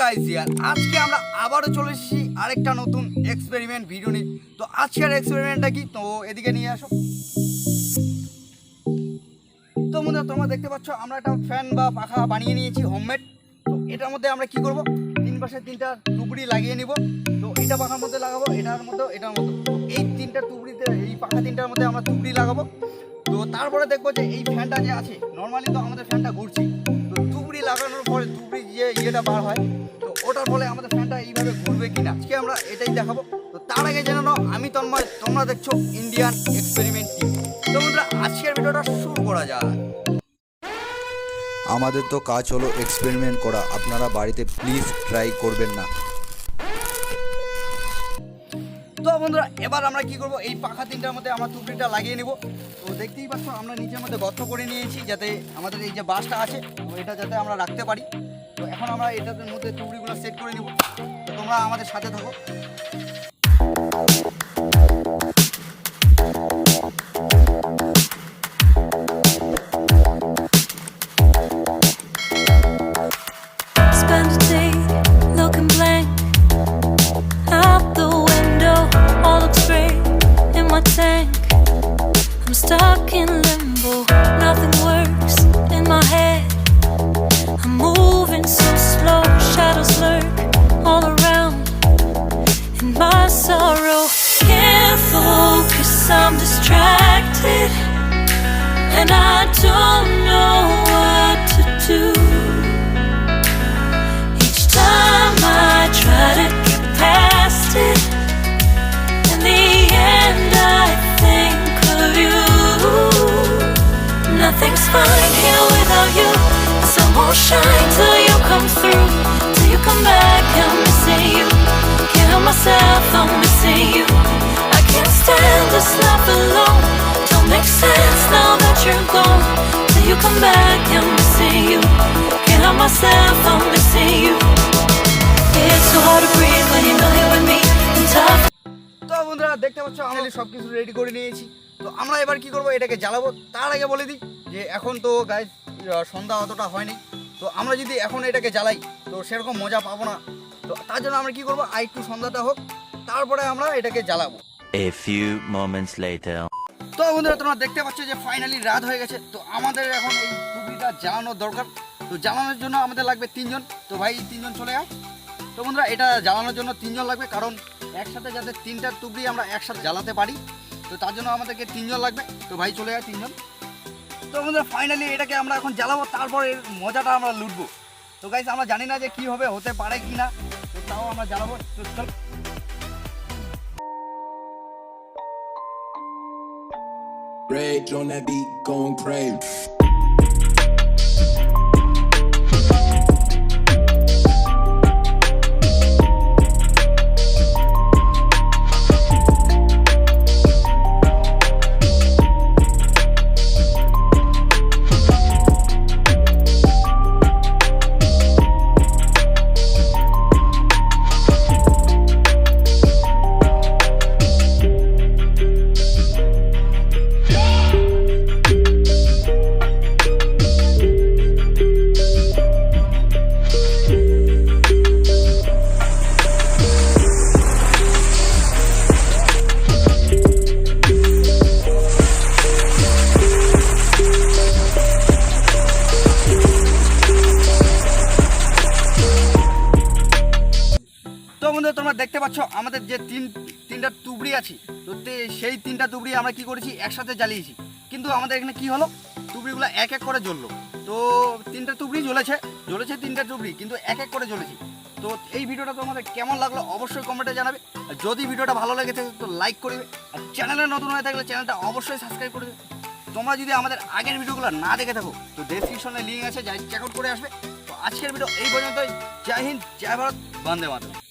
Guys ইয়ার আজকে আমরা আবারও চলে এসেছি আরেকটা নতুন এক্সপেরিমেন্ট ভিডিও নিয়ে। তো আজকের এক্সপেরিমেন্টটা কি, তো এদিকে নিয়ে আসো। তো বন্ধুরা তোমরা দেখতে পাচ্ছ আমরা একটা ফ্যান বা পাখা বানিয়ে নিয়েছি হোমমেড। তো এটার মধ্যে আমরা কি করব, তিন পাশে তিনটা টুকরি লাগিয়ে নিব। তো এটা পাখার মধ্যে লাগাবো, এটার মধ্যে, এটার মধ্যে, এই তিনটা টুকরিতে, এই পাখা তিনটার মধ্যে আমরা টুকরি লাগাবো। তো তারপরে দেখবো যে এই ফ্যানটা যে আছে, নর্মালি তো আমাদের ফ্যানটা ঘুরছে, তো টুকরি লাগানোর পরে টুকরি যে ইয়েটা বার হয়, তো ওটার ফলে আমাদের ফ্যানটা এইভাবে ঘুরবে কিনা আজকে আমরা এটাই দেখাবো। তো তার আগে জেনে নাও আমি তন্ময়, তোমরা দেখছো ইন্ডিয়ান এক্সপেরিমেন্ট টিম। তো বন্ধুরা আজকের ভিডিওটা শুরু করা যায়। আমাদের তো কাজ হলো এক্সপেরিমেন্ট করা, আপনারা বাড়িতে প্লিজ ট্রাই করবেন না। তো বন্ধুরা এবার আমরা কি করব, এই পাখা তিনটার মধ্যে আমরা টুকরিটা লাগিয়ে নিব। তো দেখতেই পাচ্ছ আমরা নিচের মধ্যে গর্ত করে নিয়েছি, যাতে আমাদের এই যে বাঁশটা আছে তো এটা যাতে আমরা রাখতে পারি। তো এখন আমরা এটার মধ্যে টুকরিগুলো সেট করে নিব। তো তোমরা আমাদের সাথে থাকো। I'm stuck in limbo, nothing works in my head. I'm moving so slow, shadows lurk all around. In my sorrow, can't focus, I'm distracted, and I don't know what to do. Each time I try to get past it, in the end I think of you. Nothing's fine here without you. The sun won't shine till you come through, till you come back. I'm missing you, can't help myself, I'm missing you. I can't stand this life alone, don't make sense now that you're gone. Till you come back, I'm missing you, can't help myself, I'm missing you. It's so hard to breathe when you're not here with me. And tough. তো বন্ধুরা দেখতে পাচ্ছ আমরা সব কিছু ready করে নিয়েছি। তো আমরা এবার কি করব, এটাকে জ্বালাবো। তার আগে বলে দিই যে এখন তো গাইস সন্ধ্যা অতটা হয়নি, তো আমরা যদি এখন এটাকে জ্বালাই তো সেরকম মজা পাবো না। তো তার জন্য আমরা কি করবো, একটু সন্ধ্যাটা হোক তারপরে আমরা এটাকে জ্বালাবো। A few moments later. তো বন্ধুরা তোমরা দেখতে পাচ্ছ যে ফাইনালি রাত হয়ে গেছে। তো আমাদের এখন এই টুপিটা জ্বালানোর দরকার। তো জ্বালানোর জন্য আমাদের লাগবে তিনজন। তো ভাই তিনজন চলে আয়। তো বন্ধুরা এটা জ্বালানোর জন্য তিনজন লাগবে, কারণ একসাথে যাতে তিনটা টুকরি আমরা একসাথে জ্বালাতে পারি, তো তার জন্য আমাদেরকে তিনজন লাগবে। তো ভাই চলে যায় তিনজন। তো বন্ধুরা ফাইনালি এটাকে আমরা এখন জ্বালাবো, তারপর এর মজাটা আমরা লুটবো। তো গাইস আমরা জানি না যে কি হবে, হতে পারে কি না, তো তাও আমরা জ্বালাবো। তো চল। Rage on that beat, going crazy. তোমরা দেখতে পাচ্ছ আমাদের যে তিনটা টুকরি আছে, তো সেই তিনটা টুকরি আমরা কি করেছি, একসাথে জ্বালিয়েছি। কিন্তু আমাদের এখানে কি হলো, টুকরিগুলো এক এক করে জ্বললো। তো তিনটা টুকরি জ্বলেছে তিনটা টুকরি, কিন্তু এক এক করে জ্বলেছি। তো এই ভিডিওটা তোমাদের কেমন লাগলো অবশ্যই কমেন্টে জানাবে। আর যদি ভিডিওটা ভালো লেগে থাকে তো লাইক করবে, আর চ্যানেলে নতুন হয়ে থাকলে চ্যানেলটা অবশ্যই সাবস্ক্রাইব করবে। তোমরা যদি আমাদের আগের ভিডিওগুলো না দেখে থাকো তো ডেসক্রিপশনে লিঙ্ক আছে, যাই চেক আউট করে আসবে। তো আজকের ভিডিও এই পর্যন্তই। জয় হিন্দ, জয় ভারত, বন্দে মাতরম।